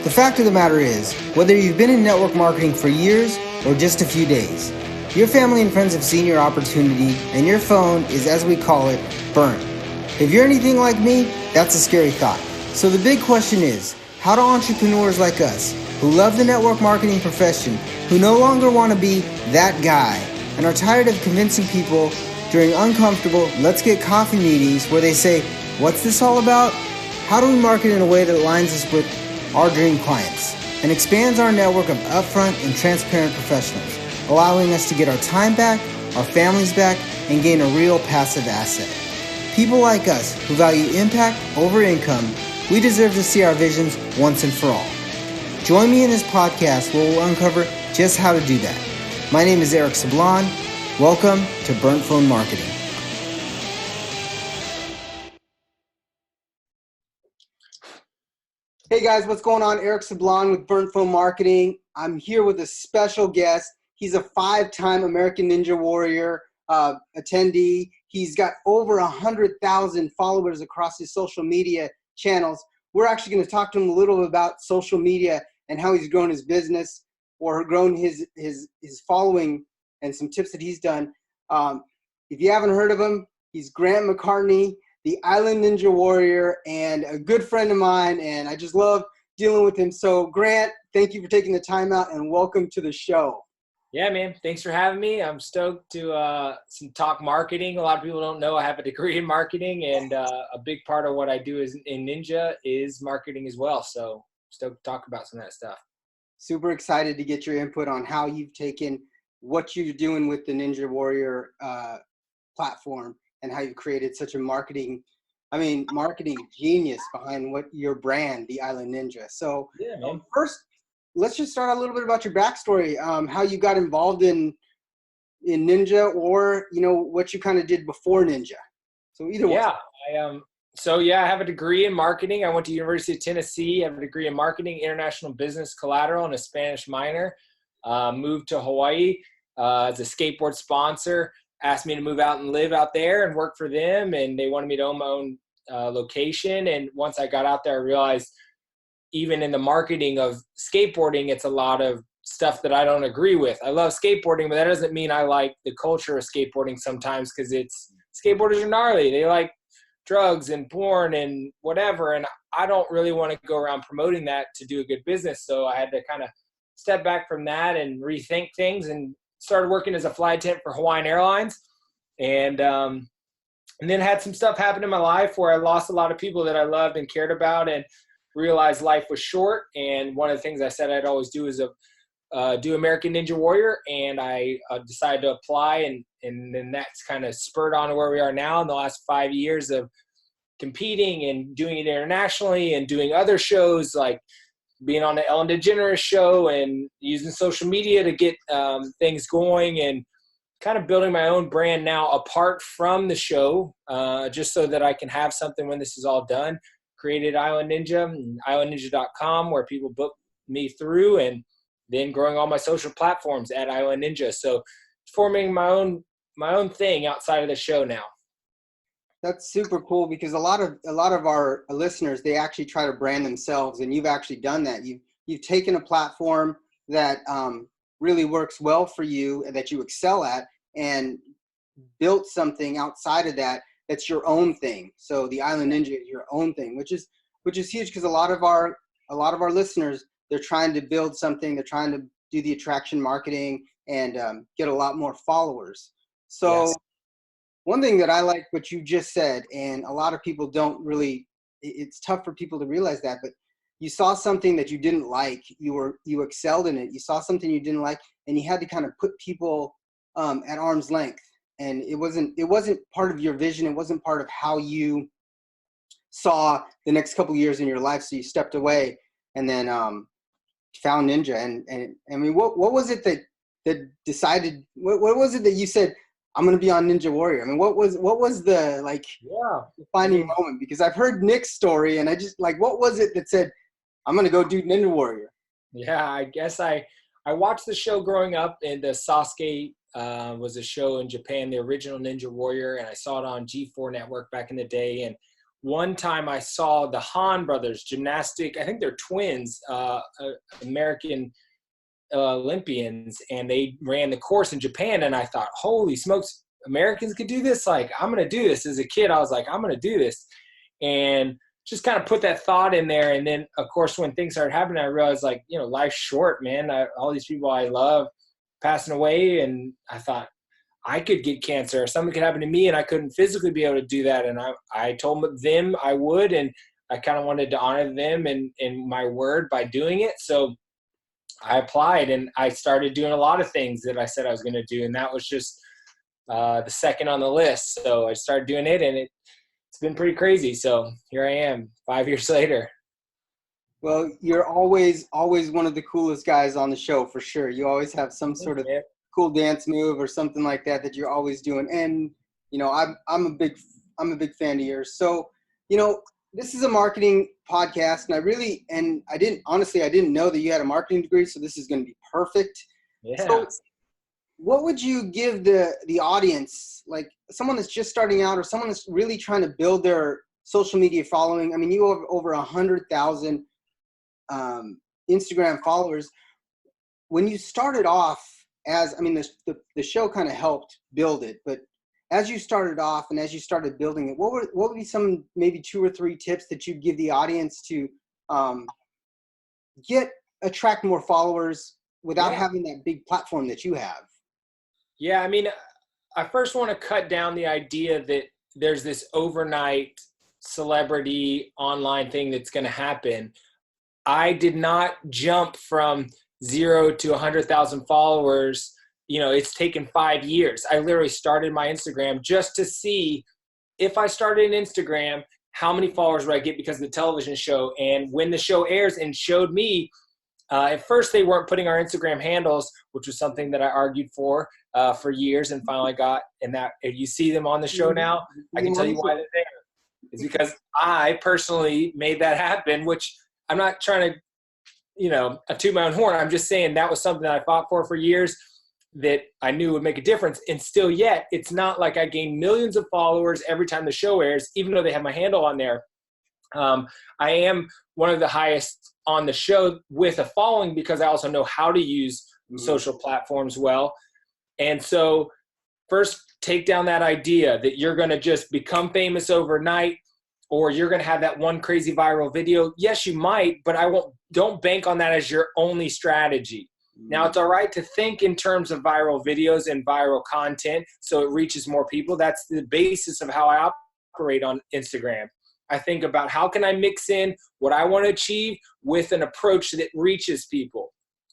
The fact of the matter is, whether you've been in network marketing for years or just a few days, your family and friends have seen your opportunity and your phone is, as we call it, burnt. If you're anything like me, that's a scary thought. So the big question is, how do entrepreneurs like us, who love the network marketing profession, who no longer want to be that guy, and are tired of convincing people during uncomfortable let's get coffee meetings where they say, what's this all about? How do we market in a way that aligns us with our dream clients and expands our network of upfront and transparent professionals, allowing us to get our time back, our families back, and gain a real passive asset? People like us who value impact over income, we deserve to see our visions once and for all. Join me in this podcast where we'll uncover just how to do that. My name is Eric Sablon. Welcome to Burnt Phone Marketing. Hey guys, what's going on? Eric Sablon with Burnt Phone Marketing. I'm here with a special guest. He's a 5-time American Ninja Warrior attendee. He's got over 100,000 followers across his social media channels. We're actually going to talk to him a little bit about social media and how he's grown his business or grown his following and some tips that he's done. If you haven't heard of him, he's Grant McCartney, the Island Ninja Warrior, and a good friend of mine, and I just love dealing with him. So Grant, thank you for taking the time out and welcome to the show. Yeah, man. Thanks for having me. I'm stoked to talk marketing. A lot of people don't know I have a degree in marketing, and a big part of what I do is in Ninja is marketing as well. So stoked to talk about some of that stuff. Super excited to get your input on how you've taken what you're doing with the Ninja Warrior platform and how you created such a marketing genius behind what your brand, the Island Ninja. So yeah, man. First, let's just start a little bit about your backstory, how you got involved in Ninja, or what you kind of did before Ninja. So either way. I have a degree in marketing. I went to University of Tennessee. I have a degree in marketing, international business collateral, and a Spanish minor. Moved to Hawaii as a skateboard sponsor. Asked me to move out and live out there and work for them, and they wanted me to own my own location. And once I got out there, I realized even in the marketing of skateboarding, it's a lot of stuff that I don't agree with. I love skateboarding, but that doesn't mean I like the culture of skateboarding sometimes, because skateboarders are gnarly. They like drugs and porn and whatever, and I don't really want to go around promoting that to do a good business. So I had to kind of step back from that and rethink things, and started working as a flight attendant for Hawaiian Airlines, and then had some stuff happen in my life where I lost a lot of people that I loved and cared about, and realized life was short. And one of the things I said I'd always do is do American Ninja Warrior, and I decided to apply, and then that's kind of spurred on to where we are now in the last 5 years of competing and doing it internationally and doing other shows, like being on the Ellen DeGeneres show and using social media to get things going, and kind of building my own brand now apart from the show, just so that I can have something when this is all done. Created Island Ninja and islandninja.com, where people book me through, and then growing all my social platforms at Island Ninja. So forming my own thing outside of the show now. That's super cool, because a lot of our listeners, they actually try to brand themselves, and you've actually done that. You've taken a platform that really works well for you and that you excel at, and built something outside of that that's your own thing. So the Island Ninja is your own thing, which is huge, because a lot of our listeners, they're trying to build something, they're trying to do the attraction marketing and get a lot more followers. So yes. One thing that I like what you just said, and a lot of people don't really, it's tough for people to realize that, but you saw something that you didn't like, you excelled in it. You saw something you didn't like, and you had to kind of put people at arm's length. And it wasn't part of your vision. It wasn't part of how you saw the next couple of years in your life. So you stepped away, and then found Ninja. And I mean, what was it that decided? What was it that you said, I'm going to be on Ninja Warrior? I mean, what was the defining moment? Because I've heard Nick's story, and I just what was it that said, I'm going to go do Ninja Warrior? Yeah, I guess I watched the show growing up, and the Sasuke was a show in Japan, the original Ninja Warrior, and I saw it on G4 Network back in the day, and one time I saw the Han brothers gymnastic. I think they're twins, American Olympians, and they ran the course in Japan. And I thought, holy smokes, Americans could do this. Like, I'm going to do this. As a kid, I was like, I'm going to do this. And just kind of put that thought in there. And then, of course, when things started happening, I realized, like, you know, life's short, man. All these people I love passing away. And I thought I could get cancer or something could happen to me, and I couldn't physically be able to do that. And I told them I would, and I kind of wanted to honor them and my word by doing it. So I applied, and I started doing a lot of things that I said I was going to do. And that was just the second on the list. So I started doing it, and it's been pretty crazy. So here I am 5 years later. Well, you're always one of the coolest guys on the show, for sure. You always have some sort of cool dance move or something like that you're always doing. And, you know, I'm a big fan of yours. So, you know, this is a marketing podcast, and I didn't know that you had a marketing degree. So this is going to be perfect. Yeah. So what would you give the audience, like someone that's just starting out or someone that's really trying to build their social media following? I mean, you have over 100,000 Instagram followers. When you started off the show kind of helped build it, but as you started off and as you started building it, what would be some maybe 2 or 3 tips that you'd give the audience to attract more followers without having that big platform that you have? Yeah, I mean, I first want to cut down the idea that there's this overnight celebrity online thing that's going to happen. I did not jump from 0 to 100,000 followers. You know, it's taken 5 years. I literally started my Instagram just to see if I started an Instagram, how many followers would I get because of the television show. And when the show airs and showed me, at first they weren't putting our Instagram handles, which was something that I argued for years and finally got. And that if you see them on the show now, I can tell you why they're there. It's because I personally made that happen, which I'm not trying to, you know, toot my own horn. I'm just saying that was something that I fought for years that I knew would make a difference. And still yet, it's not like I gain millions of followers every time the show airs, even though they have my handle on there. I am one of the highest on the show with a following because I also know how to use social platforms well. And so first, take down that idea that you're going to just become famous overnight or you're going to have that one crazy viral video. Yes, you might, but don't bank on that as your only strategy. Now, it's all right to think in terms of viral videos and viral content so it reaches more people. That's the basis of how I operate on Instagram. I think about how can I mix in what I want to achieve with an approach that reaches people.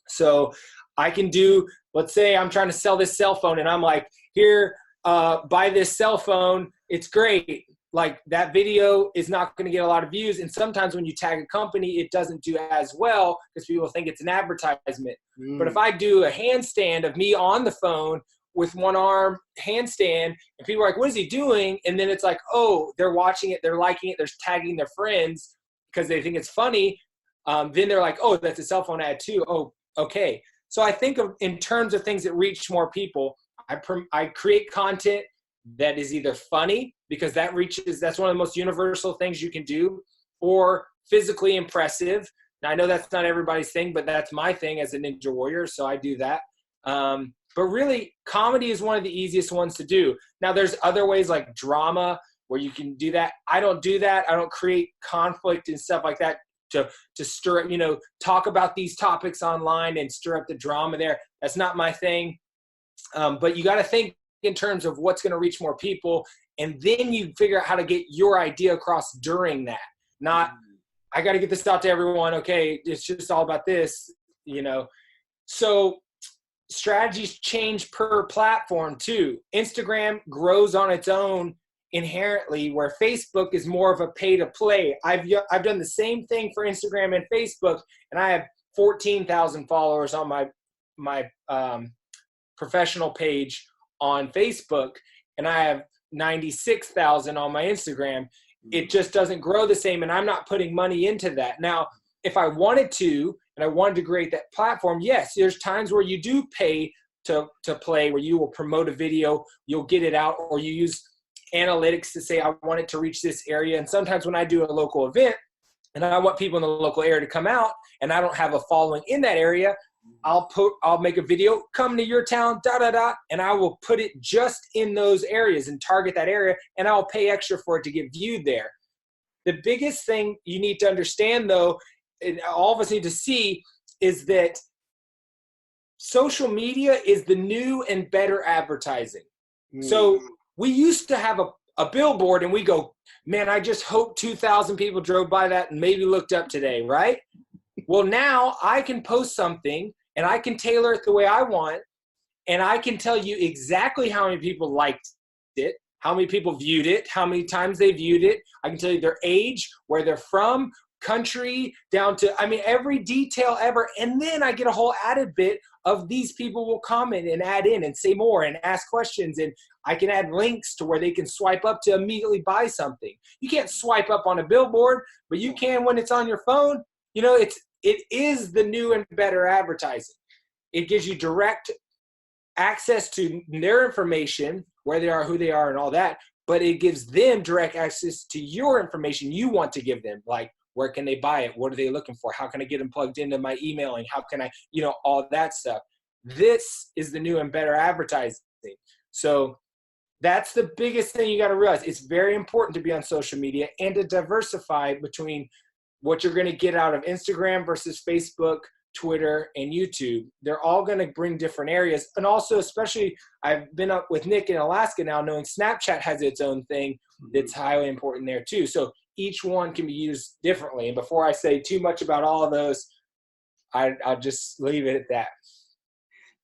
So I can do, let's say I'm trying to sell this cell phone and I'm like, here, buy this cell phone. It's great. Like that video is not going to get a lot of views. And sometimes when you tag a company, it doesn't do as well because people think it's an advertisement. But if I do a handstand of me on the phone with one arm handstand and people are like, what is he doing? And then it's like, oh, they're watching it. They're liking it. They're tagging their friends because they think it's funny. Then they're like, oh, that's a cell phone ad too. Oh, okay. So I think of in terms of things that reach more people, I create content that is either funny because that's one of the most universal things you can do, or physically impressive. Now I know that's not everybody's thing, but that's my thing as a ninja warrior. So I do that. But really comedy is one of the easiest ones to do. Now there's other ways like drama where you can do that. I don't do that. I don't create conflict and stuff like that to stir, talk about these topics online and stir up the drama there. That's not my thing. But you got to think in terms of what's going to reach more people. And then you figure out how to get your idea across during that. Not, I got to get this out to everyone. Okay. It's just all about this, So strategies change per platform too. Instagram grows on its own inherently, where Facebook is more of a pay to play. I've done the same thing for Instagram and Facebook, and I have 14,000 followers on my professional page on Facebook, and I have 96,000 on my Instagram. It just doesn't grow the same, and I'm not putting money into that. Now, if I wanted to, and I wanted to create that platform, yes, there's times where you do pay to play, where you will promote a video, you'll get it out, or you use analytics to say I want it to reach this area. And sometimes when I do a local event and I want people in the local area to come out and I don't have a following in that area, I'll make a video, come to your town, and I will put it just in those areas and target that area, and I'll pay extra for it to get viewed there. The biggest thing you need to understand, though, and all of us need to see, is that social media is the new and better advertising. So we used to have a billboard and we go, man, I just hope 2,000 people drove by that and maybe looked up today, right? Well, now I can post something and I can tailor it the way I want, and I can tell you exactly how many people liked it, how many people viewed it, how many times they viewed it. I can tell you their age, where they're from, country, down to, every detail ever. And then I get a whole added bit of these people will comment and add in and say more and ask questions. And I can add links to where they can swipe up to immediately buy something. You can't swipe up on a billboard, but you can when it's on your phone. It is the new and better advertising. It gives you direct access to their information, where they are, who they are, and all that, but it gives them direct access to your information you want to give them, like where can they buy it? What are they looking for? How can I get them plugged into my emailing? How can I, all that stuff. This is the new and better advertising. So that's the biggest thing you got to realize. It's very important to be on social media and to diversify between what you're going to get out of Instagram versus Facebook, Twitter, and YouTube. They're all going to bring different areas. And also, especially, I've been up with Nick in Alaska now, knowing Snapchat has its own thing that's highly important there too. So each one can be used differently. And before I say too much about all of those, I'll just leave it at that.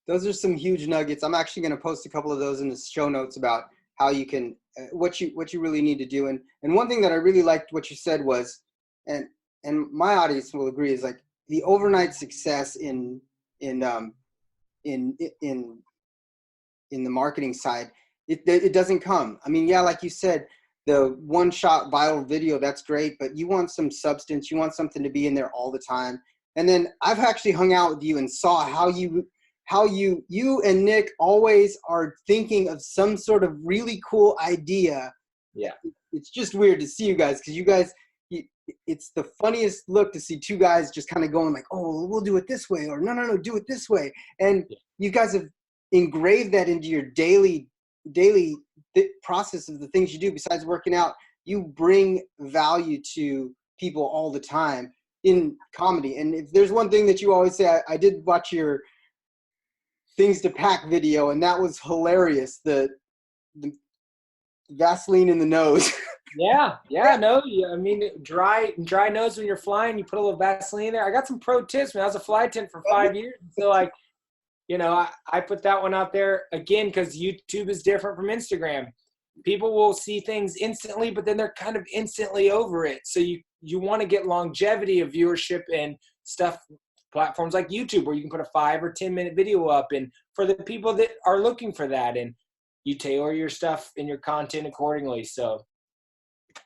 Those are some huge nuggets. I'm actually going to post a couple of those in the show notes about how you can, what you really need to do. And one thing that I really liked what you said was, and my audience will agree, is like the overnight success in the marketing side. It doesn't come. Like you said, the one-shot viral video, that's great, but you want some substance. You want something to be in there all the time. And then I've actually hung out with you and saw how you and Nick always are thinking of some sort of really cool idea. Yeah. It's just weird to see you guys, because it's the funniest look to see two guys just kind of going like, oh, we'll do it this way, or no, do it this way. And you guys have engraved that into your daily process of the things you do. Besides working out, you bring value to people all the time in comedy. And if there's one thing that you always say, I did watch your things to pack video, and that was hilarious. The Vaseline in the nose. Yeah. No, dry nose when you're flying, you put a little Vaseline in there. I got some pro tips, man. I was a flight attendant for 5 years. So I put that one out there again, because YouTube is different from Instagram. People will see things instantly, but then they're kind of instantly over it. So you want to get longevity of viewership and stuff, platforms like YouTube, where you can put a 5 or 10 minute video up, and for the people that are looking for that, and you tailor your stuff and your content accordingly. So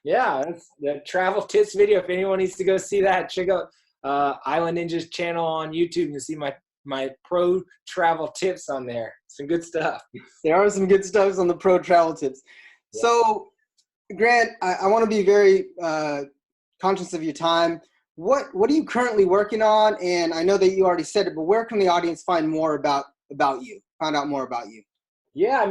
yeah, that's the travel tips video. If anyone needs to go see that, check out Island Ninja's channel on YouTube and see my pro travel tips on there. Some good stuff. There are some good stuff on the pro travel tips. Yeah. So Grant, I want to be very conscious of your time. What are you currently working on? And I know that you already said it, but where can the audience find more about you, find out more about you? Yeah,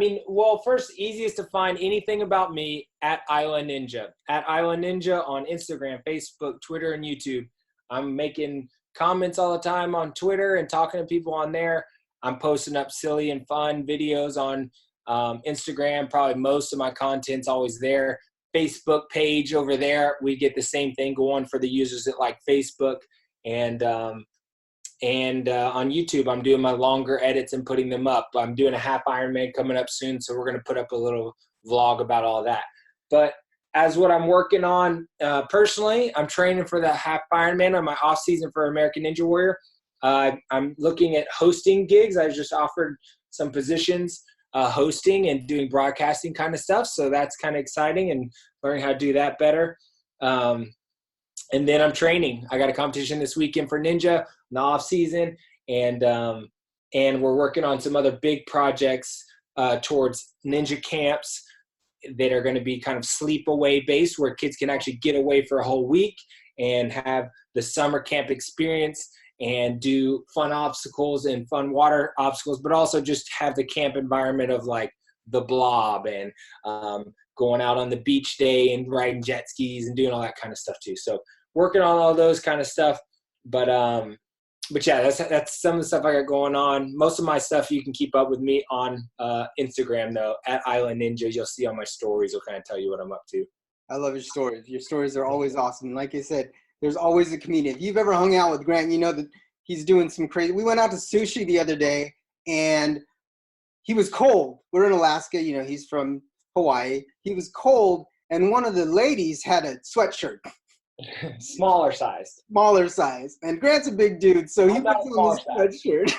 first, easiest to find anything about me at Island Ninja. At Island Ninja on Instagram, Facebook, Twitter, and YouTube. I'm making comments all the time on Twitter and talking to people on there. I'm posting up silly and fun videos on Instagram. Probably most of my content's always there. Facebook page over there, we get the same thing going for the users that like Facebook. And on YouTube, I'm doing my longer edits and putting them up. I'm doing a half Ironman coming up soon, so we're going to put up a little vlog about all that. But as what I'm working on personally, I'm training for the half Ironman on my off season for American Ninja Warrior. I'm looking at hosting gigs. I just offered some positions hosting and doing broadcasting kind of stuff, so that's kind of exciting, and learning how to do that better. And then I'm training. I got a competition this weekend for Ninja in the off season, and we're working on some other big projects towards Ninja camps that are going to be kind of sleepaway based, where kids can actually get away for a whole week and have the summer camp experience and do fun obstacles and fun water obstacles, but also just have the camp environment of like the blob and going out on the beach day and riding jet skis and doing all that kind of stuff too. So working on all those kind of stuff. But yeah, that's some of the stuff I got going on. Most of my stuff you can keep up with me on Instagram though, at Island Ninja. You'll see on my stories. Will kind of tell you what I'm up to. I love your stories. Your stories are always awesome. Like I said, there's always a comedian. If you've ever hung out with Grant, you know that he's doing some crazy. We went out to sushi the other day, and he was cold. We're in Alaska. You know, he's from Hawaii. He was cold, and one of the ladies had a sweatshirt. Smaller sized. Smaller size. And Grant's a big dude, so he puts on this sweatshirt.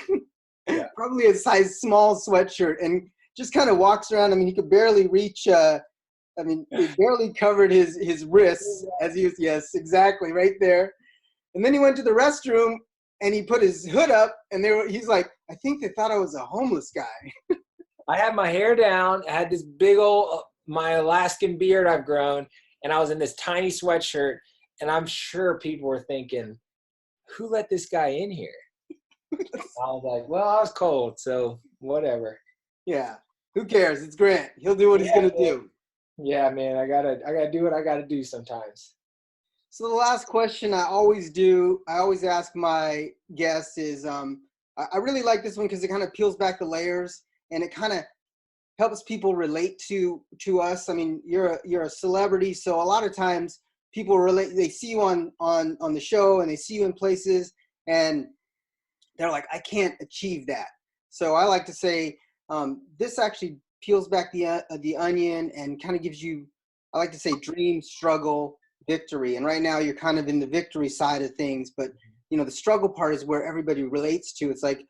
Yeah. Probably a size small sweatshirt, and just kind of walks around. I mean, he could barely reach he barely covered his wrists as he was, yes, exactly, right there. And then he went to the restroom and he put his hood up, and he's like, I think they thought I was a homeless guy. I had my hair down. I had this big old, my Alaskan beard I've grown, and I was in this tiny sweatshirt, and I'm sure people were thinking, who let this guy in here? I was like, well, I was cold, so whatever. Yeah. Who cares? It's Grant. He'll do what he's going to do. Yeah, man, I gotta do what I gotta do sometimes. So the last question I always ask my guests is, I really like this one because it kind of peels back the layers and it kind of helps people relate to us. I mean, you're a celebrity, so a lot of times people relate. They see you on the show and they see you in places, and they're like, I can't achieve that. So I like to say, this actually peels back the onion and kind of gives you, I like to say, dream, struggle, victory. And right now you're kind of in the victory side of things, but you know, the struggle part is where everybody relates to. It's like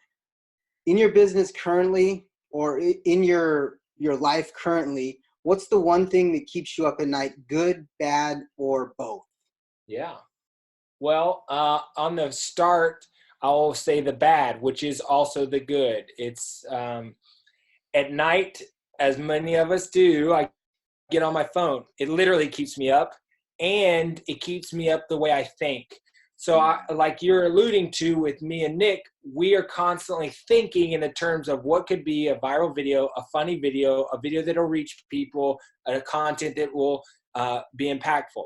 in your business currently, or in your life currently, what's the one thing that keeps you up at night, good, bad, or both? Yeah. Well, on the start, I'll say the bad, which is also the good. It's at night, as many of us do, I get on my phone. It literally keeps me up, and it keeps me up the way I think. So like you're alluding to with me and Nick, we are constantly thinking in the terms of what could be a viral video, a funny video, a video that will reach people, a content that will be impactful.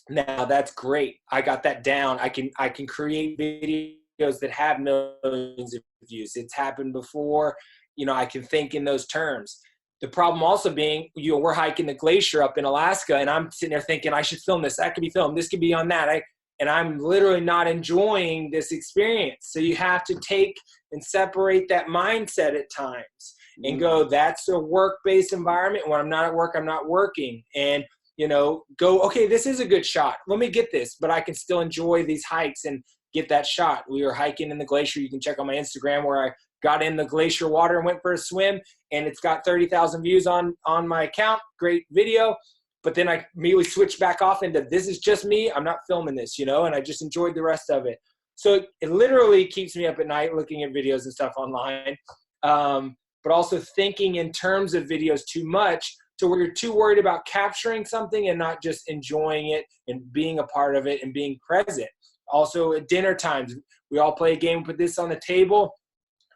Now that's great. I got that down. I can create videos that have millions of views. It's happened before. You know, I can think in those terms. The problem also being, you know, we're hiking the glacier up in Alaska, and I'm sitting there thinking, I should film this. That could be filmed. This could be on that. And I'm literally not enjoying this experience. So you have to take and separate that mindset at times and go, that's a work-based environment. When I'm not at work, I'm not working. And, you know, go, okay, this is a good shot. Let me get this, but I can still enjoy these hikes and get that shot. We were hiking in the glacier. You can check on my Instagram where I got in the glacier water and went for a swim, and it's got 30,000 views on my account. Great video. But then I immediately switched back off into, this is just me. I'm not filming this, you know, and I just enjoyed the rest of it. So it literally keeps me up at night looking at videos and stuff online, but also thinking in terms of videos too much to where you're too worried about capturing something and not just enjoying it and being a part of it and being present. Also at dinner times, we all play a game, put this on the table.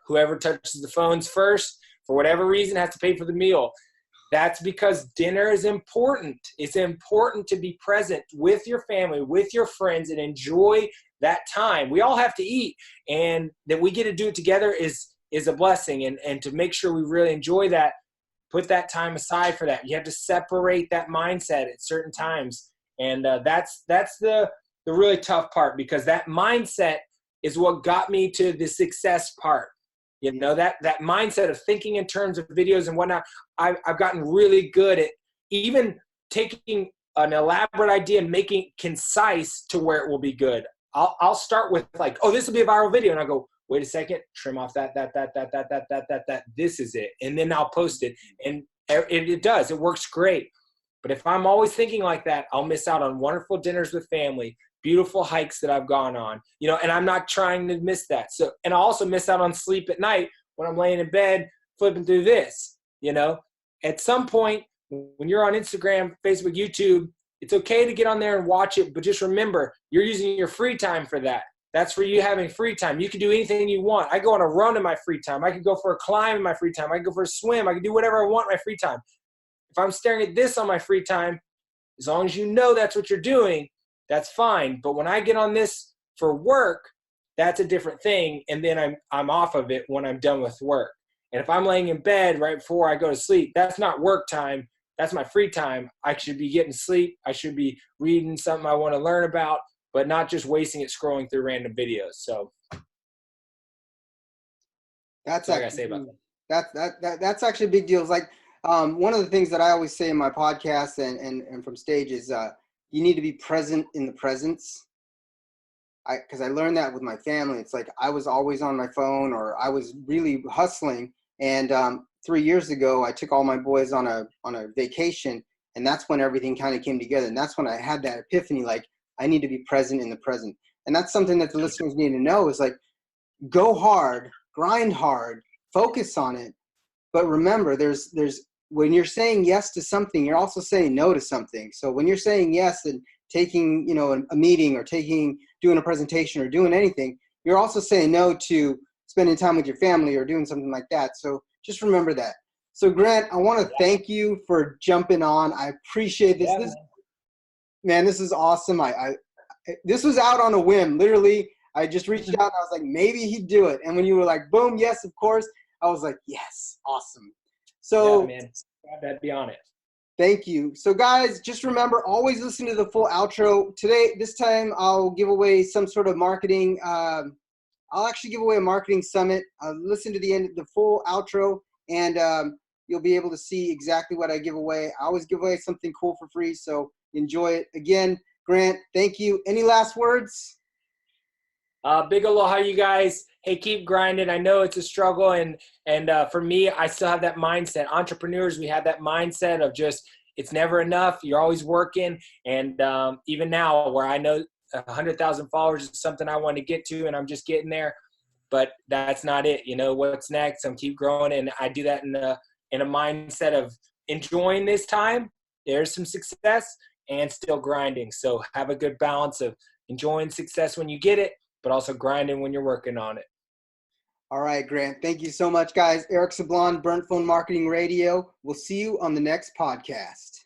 Whoever touches the phones first, for whatever reason, has to pay for the meal. That's because dinner is important. It's important to be present with your family, with your friends, and enjoy that time. We all have to eat, and that we get to do it together is a blessing. And to make sure we really enjoy that, put that time aside for that. You have to separate that mindset at certain times, and that's the really tough part, because that mindset is what got me to the success part. You know, that mindset of thinking in terms of videos and whatnot, I've gotten really good at even taking an elaborate idea and making it concise to where it will be good. I'll start with like, oh, this will be a viral video. And I'll go, wait a second, trim off that. This is it. And then I'll post it. And it does. It works great. But if I'm always thinking like that, I'll miss out on wonderful dinners with family, beautiful hikes that I've gone on, you know, and I'm not trying to miss that. So, and I also miss out on sleep at night when I'm laying in bed, flipping through this, you know. At some point, when you're on Instagram, Facebook, YouTube, it's okay to get on there and watch it, but just remember, you're using your free time for that. That's for you having free time. You can do anything you want. I go on a run in my free time. I can go for a climb in my free time. I can go for a swim. I can do whatever I want in my free time. If I'm staring at this on my free time, as long as you know that's what you're doing, that's fine. But when I get on this for work, that's a different thing. And then I'm off of it when I'm done with work. And if I'm laying in bed right before I go to sleep, that's not work time. That's my free time. I should be getting sleep. I should be reading something I want to learn about, but not just wasting it scrolling through random videos. So that's all I gotta say about that. That's actually a big deal. It's like one of the things that I always say in my podcast and from stage is you need to be present in the presence. Because I learned that with my family. It's like I was always on my phone, or I was really hustling. And 3 years ago, I took all my boys on a vacation, and that's when everything kind of came together. And that's when I had that epiphany, like I need to be present in the present. And that's something that the listeners need to know is like, go hard, grind hard, focus on it. But remember, there's when you're saying yes to something, you're also saying no to something. So when you're saying yes and taking, a meeting or doing a presentation or doing anything, you're also saying no to spending time with your family or doing something like that. So just remember that. So Grant, I want to thank you for jumping on. I appreciate this. This is awesome. This was out on a whim. Literally, I just reached out and I was like, maybe he'd do it. And when you were like, boom, yes, of course, I was like, yes, awesome. So man, glad to be on it. Thank you. So guys, just remember, always listen to the full outro. This time I'll give away some sort of marketing. I'll actually give away a marketing summit. Listen to the full outro, and you'll be able to see exactly what I give away. I always give away something cool for free, so enjoy it. Again, Grant, thank you. Any last words? Big aloha, you guys. Hey, keep grinding. I know it's a struggle, and for me, I still have that mindset. Entrepreneurs, we have that mindset of just it's never enough. You're always working, and even now, where I know 100,000 followers is something I want to get to, and I'm just getting there, but that's not it. What's next? I'm keep growing, and I do that in a mindset of enjoying this time. There's some success and still grinding. So have a good balance of enjoying success when you get it, but also grinding when you're working on it. All right, Grant. Thank you so much, guys. Eric Sablon, Burnt Phone Marketing Radio. We'll see you on the next podcast.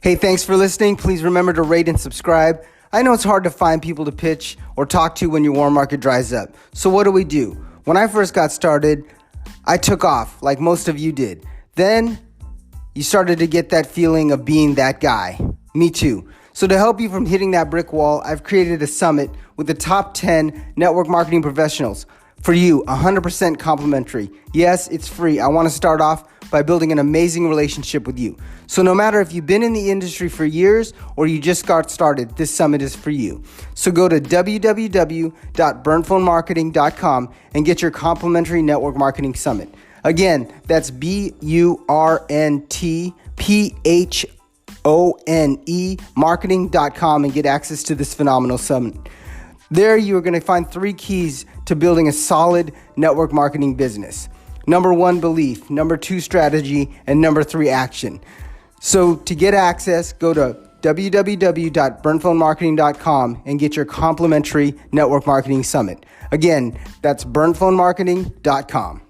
Hey, thanks for listening. Please remember to rate and subscribe. I know it's hard to find people to pitch or talk to when your warm market dries up. So what do? When I first got started, I took off like most of you did. Then you started to get that feeling of being that guy. Me too. So to help you from hitting that brick wall, I've created a summit with the top 10 network marketing professionals for you, 100% complimentary. Yes, it's free. I want to start off by building an amazing relationship with you. So no matter if you've been in the industry for years or you just got started, this summit is for you. So go to www.burnphonemarketing.com and get your complimentary network marketing summit. Again, that's BURNTPHONE marketing.com and get access to this phenomenal summit. There you are going to find 3 keys to building a solid network marketing business. Number 1, belief. Number 2, strategy. And number 3, action. So to get access, go to www.burnphonemarketing.com and get your complimentary network marketing summit. Again, that's burnphonemarketing.com.